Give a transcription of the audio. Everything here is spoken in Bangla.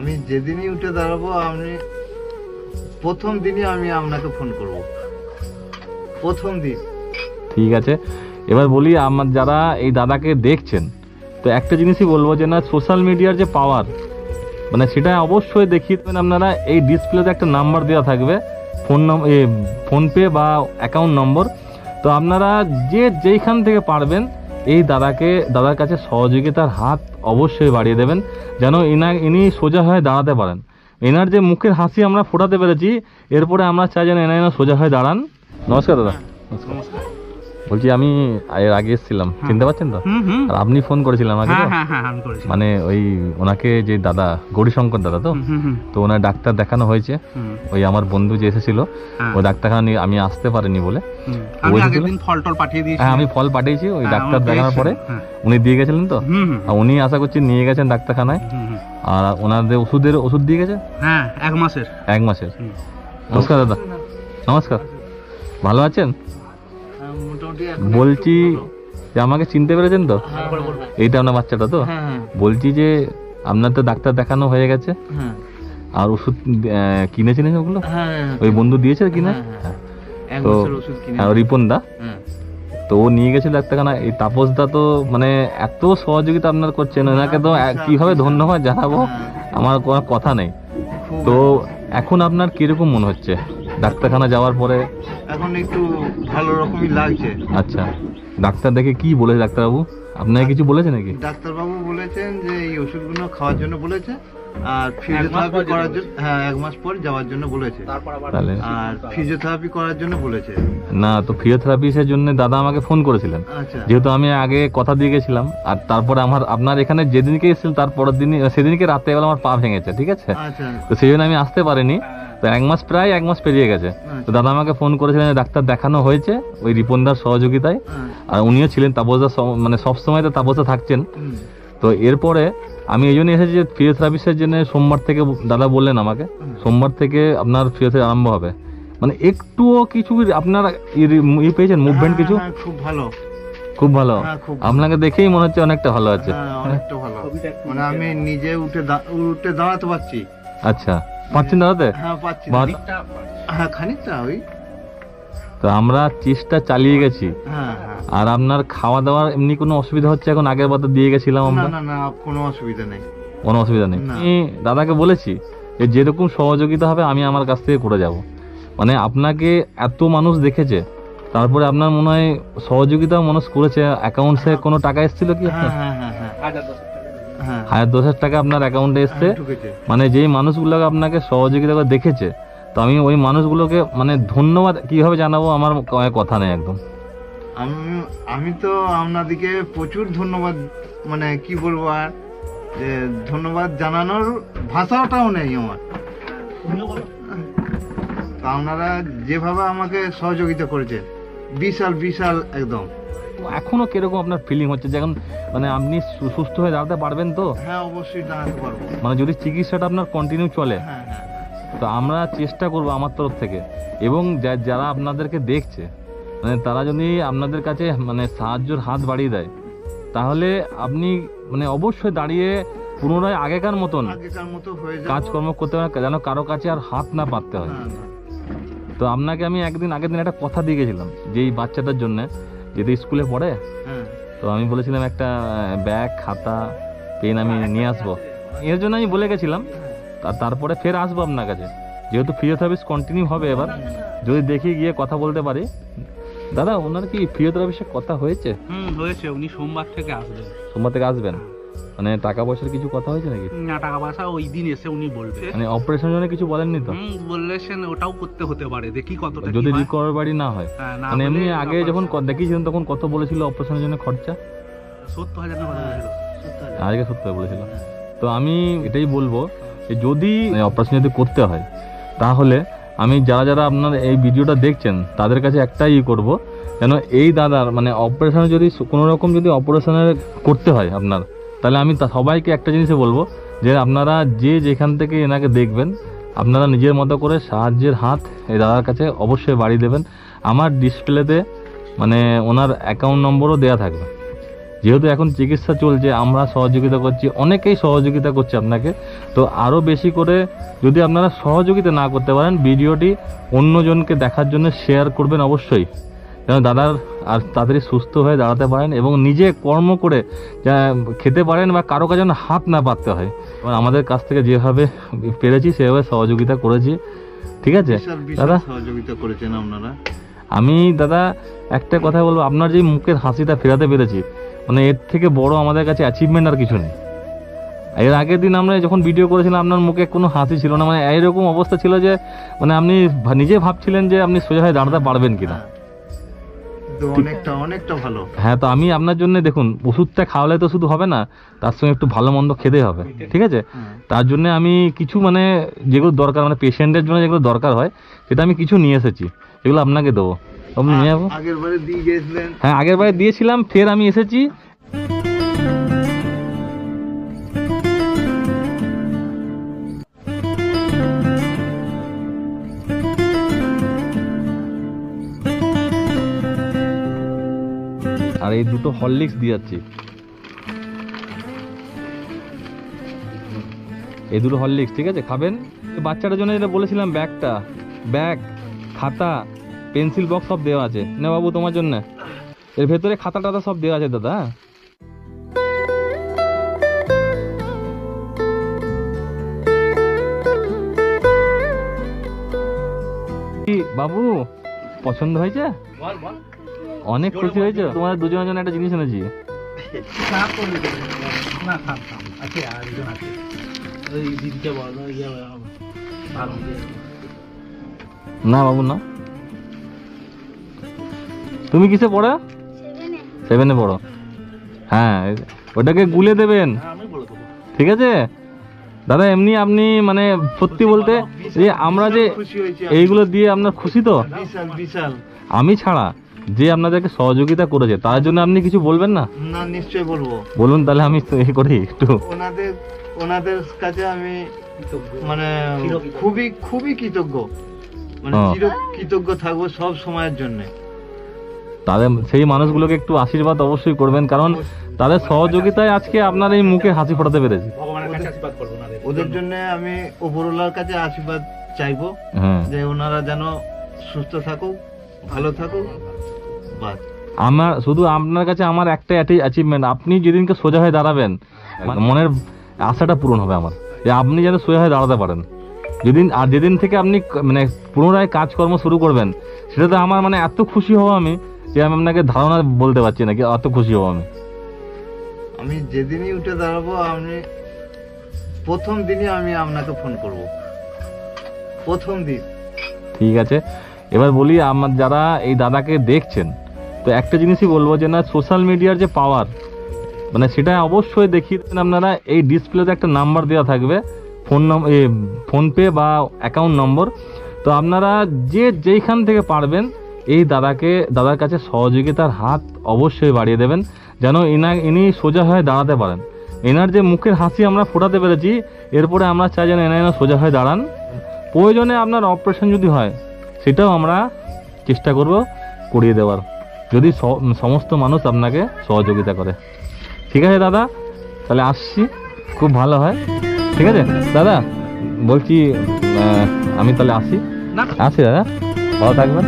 আমি যেদিনই উঠে দাঁড়াবো আমি প্রথম দিনই আমি আপনাকে ফোন করব, প্রথম দিন। ঠিক আছে, এবার বলি আমার যারা এই দাদাকে দেখছেন, তো একটা জিনিসই বলবো যে না, সোশ্যাল মিডিয়ার যে পাওয়ার মানে সেটা অবশ্যই দেখিয়ে দেবেন আপনারা। এই ডিসপ্লেতে একটা নাম্বার দেওয়া থাকবে, ফোনপে বা অ্যাকাউন্ট নম্বর। তো আপনারা যেইখান থেকে পারবেন এই দাদার কাছে সহযোগিতার হাত অবশ্যই বাড়িয়ে দেবেন, যেন ইনি সোজা হয়ে দাঁড়াতে পারেন। এনার যে মুখের হাসি আমরা ফোটাতে পেরেছি, এরপরে আমরা চাই যেন এনা সোজা হয়ে দাঁড়ান। নমস্কার দাদা। নমস্কার। বলছি আমি এর আগে এসেছিলাম, চিনতে পারছেন তো? আর আপনি ফোন করেছিলেন আমাকে তো? মানে ওই ওনাকে যে দাদা গৌরীশঙ্কর দাদা তো ওনার ডাক্তার দেখানো হয়েছে। ওই আমার বন্ধু যে এসেছিল ওই ডাক্তারখানা আমি আসতে পারিনি বলে আমি ফল পাঠিয়েছি। ওই ডাক্তার দেখানোর পরে উনি দিয়ে গেছিলেন তো, উনি আশা করছি নিয়ে গেছেন ডাক্তারখানায়। আর ওনাদের ওষুধ দিয়ে গেছে 1 মাসের। 1 মাসের। নমস্কার দাদা। নমস্কার, ভালো আছেন? বলছি যে আমাকে চিনতে পেরেছেন তো? এইটা আপনার বাচ্চাটা তো? বলছি যে আপনার তো ডাক্তার দেখানো হয়ে গেছে, আর ওষুধ কিনেছেন ওগুলো? ওই বন্ধু দিয়েছে কিনা? তো রিপন দা তো ও নিয়ে গেছিল ডাক্তারখানা। এই তাপস দা তো মানে এত সহযোগিতা আপনার করছেন, ওনাকে তো কিভাবে ধন্যবাদ জানাবো আমার কোনো কথা নেই। তো এখন আপনার কিরকম মনে হচ্ছে ডাক্তারখানা যাওয়ার পরে? এখন একটু ভালো রকমই লাগছে। আচ্ছা, ডাক্তার দেখে কি বলেছে ডাক্তারবাবু? আপনাকে কিছু বলেছে নাকি? ডাক্তারবাবু বলেছেন যে এই ওষুধগুলো খাওয়ার জন্য বলেছে, আর ফিজিওথেরাপি করার জন্য 1 মাস পর যাওয়ার জন্য বলেছে, আর ফিজিওথেরাপি করার জন্য বলেছে। না, তো ফিজিওথেরাপির জন্য দাদা আমাকে ফোন করেছিলেন, যেহেতু আমি আগে কথা দিয়ে গেছিলাম। আর তারপরে আপনার এখানে যেদিনকে এসেছিলেন তারপরের দিনই সেদিনকে রাত্রেবেলা আমার পা ভেঙেছে, ঠিক আছে? তো সেই জন্য আমি আসতে পারিনি। তো 1 মাস প্রায় 1 মাস পেরিয়ে গেছে। তো দাদা আমাকে ফোন করেছিলেন, ডাক্তার দেখানো হয়েছে ওই রিপনদার সহযোগিতায়, আর উনিও ছিলেন তাপসদা, মানে সবসময় তো তাপসদা থাকছেন। তো এরপরে আমি এই জন্য এসেছি যে ফিজিওথেরাপিস্টের জন্য সোমবার থেকে দাদা বললেন আমাকে, সোমবার থেকে আপনার ফিজিওথেরাপি আরম্ভ হবে। মানে একটুও কিছু আপনার পেয়েছেন মুভমেন্ট কিছু? খুব ভালো, খুব ভালো। আপনাকে দেখেই মনে হচ্ছে অনেকটা ভালো আছে। অনেকটা ভালো, মানে আমি নিজে উঠে দাঁড়াতে পারছি। আচ্ছা, পাচ্ছেন দাঁড়াতে? হ্যাঁ পাচ্ছি, হ্যাঁ খানিকটা ওই। তো আমরা চেষ্টা চালিয়ে গেছি। আর আপনার খাওয়া দাওয়ার এমনি কোনো অসুবিধা হচ্ছে এখন? আগের বার তো দিয়ে গেছিলাম আমরা। না না, কোনো অসুবিধা নেই, কোনো অসুবিধা নেই। আমি দাদাকে বলেছি যে যেরকম সহযোগিতা হবে আমি আমার কাছ থেকে করে যাব। মানে আপনাকে এত মানুষ দেখেছে, তারপরে আপনার মনে হয় সহযোগিতা মানুষ করেছে। অ্যাকাউন্টসে কোনো টাকা এসেছিল কি? 1010 টাকা আপনার অ্যাকাউন্টে এসছে। মানে যেই মানুষগুলোকে আপনাকে সহযোগিতা করে দেখেছে, তো আমি ওই মানুষগুলোকে মানে ধন্যবাদ কিভাবে জানাবো আমার কথা নেই একদম। আমি তো আপনাদেরকে প্রচুর ধন্যবাদ, মানে কি বলবো আর, যে ধন্যবাদ জানানোর ভাষাটাও নেই আমার। আপনারা যেভাবে আমাকে সহযোগিতা করেছেন বিশাল বিশাল একদম। এখনো কিরকম আপনার ফিলিং হচ্ছে যে এখন মানে আপনি সুস্থ হয়ে দাঁড়াতে পারবেন তো? হ্যাঁ অবশ্যই দাঁড়াতে পারবো, মানে যদি চিকিৎসাটা আপনার কন্টিনিউ চলে। তো আমরা চেষ্টা করবো আমার তরফ থেকে, এবং যারা আপনাদেরকে দেখছে মানে তারা যদি আপনাদের কাছে মানে সাহায্যের হাত বাড়িয়ে দেয়, তাহলে আপনি মানে অবশ্যই দাঁড়িয়ে পুনরায় আগেকার মতো কাজকর্ম করতে পারেন, যেন কারো কাছে আর হাত না পাততে হয়। তো আপনাকে আমি আগের দিন একটা কথা দিয়ে গেছিলাম যে এই বাচ্চাটার জন্য, যেহেতু স্কুলে পড়ে, তো আমি বলেছিলাম একটা ব্যাগ, খাতা, পেন আমি নিয়ে আসবো। এর জন্য আমি বলে গেছিলাম। তারপরে ফের আসবো আপনার কাছে, যেহেতু ফিজিওথেরাপি কন্টিনিউ হবে। এবার যদি দেখি গিয়ে কথা বলতে পারি। দাদা, ওনার কি ফিজিওথেরাপির কথা হয়েছে? হয়েছে, উনি সোমবার থেকে আসবেন। সোমবার থেকে আসবেন? মানে টাকা পয়সার কিছু কথা হয়েছে নাকি? না, টাকা পয়সা ওই দিন এসে উনি বলবে। মানে অপারেশনের জন্য কিছু বলেননি তো? বললেন ওটাও করতে হতে পারে, দেখি কতটা যদি রিকভারি না হয়। মানে এমনি আগে যখন দেখিয়েছিলেন তখন কত বলেছিল অপারেশনের জন্য খরচা? 70,000 টাকা বলেছিল। আগে 70 বলেছিল। তো আমি এটাই বলবো যে যদি অপারেশন যদি করতে হয়, তাহলে আমি যারা আপনার এই ভিডিওটা দেখছেন তাদের কাছে একটাই করব, যেন এই দাদার মানে অপারেশন যদি কোনো রকম যদি অপারেশনের করতে হয় আপনার, তাহলে আমি সবাইকে একটা জিনিসই বলবো যে আপনারা যেখান থেকে এনাকে দেখবেন, আপনারা নিজের মতো করে সাহায্যের হাত এই দাদার কাছে অবশ্যই বাড়িয়ে দেবেন। আমার ডিসপ্লেতে মানে ওনার অ্যাকাউন্ট নম্বরও দেওয়া থাকবে, যেহেতু এখন চিকিৎসা চলছে, আমরা সহযোগিতা করছি, অনেকেই সহযোগিতা করছে আপনাকে। তো আরও বেশি করে যদি আপনারা সহযোগিতা না করতে পারেন, ভিডিওটি অন্যজনকে দেখার জন্য শেয়ার করবেন অবশ্যই, যেন দাদার আর তাড়াতাড়ি সুস্থ হয়ে দাঁড়াতে পারেন এবং নিজে কর্ম করে খেতে পারেন বা কারো কাছে যেন হাত না পাততে হয়। এবং আমাদের কাছ থেকে যেভাবে পেরেছি সেভাবে সহযোগিতা করেছি, ঠিক আছে দাদা? সহযোগিতা করেছেন আপনারা। আমি দাদা একটা কথা বলবো, আপনার যে মুখের হাসিটা ফেরাতে পেরেছি, মানে এর থেকে বড় আমাদের কাছে অ্যাচিভমেন্ট আর কিছু নেই। এর আগের দিন আমরা যখন ভিডিও করেছিলাম আপনার মুখে কোনো হাসি ছিল না, মানে এইরকম অবস্থা ছিল যে মানে আপনি নিজে ভাবছিলেন যে আপনি সোজা হয়ে দাঁড়াতে পারবেন কিনা। অনেকটা ভালো। হ্যাঁ, তো আমি আপনার জন্য দেখুন, ওষুধটা খাওয়ালে তো শুধু হবে না, তার সঙ্গে একটু ভালো মন্দ খেতে হবে, ঠিক আছে? তার জন্য আমি কিছু মানে যেগুলো দরকার, মানে পেশেন্টের জন্য যেগুলো দরকার হয়, সেটা আমি কিছু নিয়ে এসেছি, এগুলো আপনাকে দেবো। আপনি নিয়ে যাবো। আগেরবারে দিয়ে গিয়েছিলেন? হ্যাঁ, আগেরবারে দিয়েছিলাম, ফের আমি এসেছি। আর এই দুটো হরলিক্স দিয়ে যাচ্ছি, এই দুটো হরলিক্স, ঠিক আছে? খাবেন। বাচ্চাটার জন্য যেটা বলেছিলাম, ব্যাগ, খাতা, পেন্সিল বক্স সব দেওয়া আছে। না বাবু, তোমার জন্য এর ভেতরে খাতা টাতা সব দেওয়া আছে দাদা। বাবু পছন্দ হয়েছে? অনেক খুশি হয়েছে? তোমাদের দুজনের জন্য একটা জিনিস এনেছি। না বাবু না, তুমি কিসে পড়ো? 7-এ পড়ো। হ্যাঁ, ওটাকে গুলে দেবেন, ঠিক আছে দাদা? এমনি আপনি মানে সত্যি বলতে যে আমরা যে এইগুলো দিয়ে আপনার খুশি তো? বিশাল। আমি ছাড়া যে আপনাদেরকে সহযোগিতা করেছে তার জন্য আপনি কিছু বলবেন না? না, নিশ্চয়ই বলবো। বলুন তাহলে, আমি করি একটু। ওনাদের কাছে আমি মানে খুবই কৃতজ্ঞ, মানে কৃতজ্ঞ থাকবো সব সময়ের জন্য। তাদের সেই মানুষগুলোকে একটু আশীর্বাদ অবশ্যই করবেন, কারণ তাদের সহযোগিতায় আজকে আপনার এই মুখে হাসি ফোটাতে পেরেছি। ওদের জন্য আমি উপরওয়ালার কাছে আশীর্বাদ চাইবো যে ওনারা যেন সুস্থ থাকুক, ভালো থাকুক। বাস, আমার শুধু আপনার কাছে আমার একটা অ্যাচিভমেন্ট, আপনি যেদিনকে সোজা হয়ে দাঁড়াবেন, মনের আশাটা পূরণ হবে আমার, যে আপনি যেন সোজা হয়ে দাঁড়াতে পারেন। যেদিন থেকে আপনি মানে পুনরায় কাজকর্ম শুরু করবেন, সেটাতে আমার মানে এত খুশি হব আমি, যে আমি আপনাকে ধারণা বলতে পারছি না, এত খুশি হব আমি যেদিনই উঠে দাঁড়াবো, আমি প্রথম দিনই আমি আপনাকে ফোন করব, প্রথম দিন। ঠিক আছে, এবার বলি, আমার যারা এই দাদাকে দেখছেন, তো একটা জিনিসই বলবো যে না, সোশ্যাল মিডিয়ার যে পাওয়ার, মানে সেটা অবশ্যই দেখিয়ে দেন আপনারা। এই ডিসপ্লেতে একটা নাম্বার দেওয়া থাকবে, ফোনপে বা অ্যাকাউন্ট নম্বর। তো আপনারা যেইখান থেকে পারবেন এই দাদার কাছে সহযোগিতার হাত অবশ্যই বাড়িয়ে দেবেন, যেন ইনি সোজা হয়ে দাঁড়াতে পারেন। এনার যে মুখের হাসি আমরা ফোটাতে পেরেছি, এরপরে আমরা চাই যেন এনা সোজা হয়ে দাঁড়ান। প্রয়োজনে আপনার অপারেশন যদি হয়, সেটাও আমরা চেষ্টা করব করিয়ে দেওয়ার, যদি সমস্ত মানুষ আপনাকে সহযোগিতা করে। ঠিক আছে দাদা, তাহলে আসছি, খুব ভালো হয়। ঠিক আছে দাদা, বলছি আমি তাহলে আসি দাদা, ভালো থাকবেন।